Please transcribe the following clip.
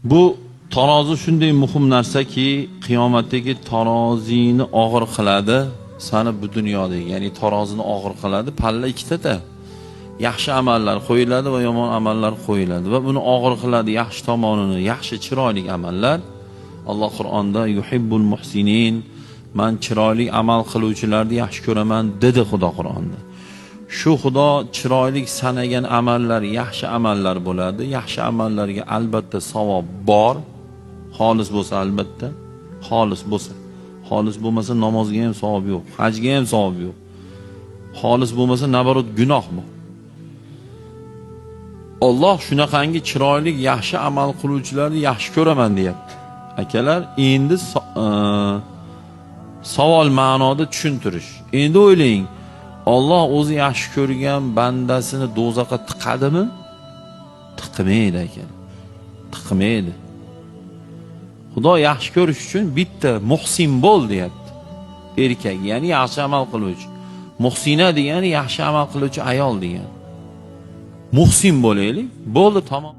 Bu tarozi shunday muhim narsaki, qiyomatdagi tarozini og'ir qiladi, seni bu dunyodagi, ya'ni tarozini og'ir qiladi. Palla ikkita. Yaxshi amallar qo'yiladi va yomon amallar qo'yiladi va buni og'ir qiladi yaxshi tomonini, yaxshi chiroyli amallar. Alloh Qur'onda yuhibbul muhsinin, men chiroyli amal qiluvchilarni yaxshi ko'raman dedi Xudo Qur'onda. Shu Xudo chiroyli sanagan amallar yaxshi amallar bo'ladi. Yaxshi amallarga albatta savob bor. Xolis bo'lsa albatta, xolis bo'lsa. Xolis bo'lmasa namozga ham savob yo'q, hajga ham savob yo'q. Xolis bo'lmasa nabarot gunoh bu. Alloh shunaqangi chiroyli yaxshi amal qiluvchilarni yaxshi ko'raman deyapti. Akalar, endi savol ma'noda tushuntirish. Endi o'ylang, Alloh o'zi yaxshi ko'rgan bandasini do'zaxga tiqadimi? Tiqmaydi aka. Tiqmaydi. Xudo yaxshi ko'rish uchun bitta muhsin bo'l deyapti. Erkak, ya'ni yaxshi amal qiluvchi. Muhsina degani yaxshi amal qiluvchi ayol degani. Muhsin bo'laylik, bo'ldi, tamom.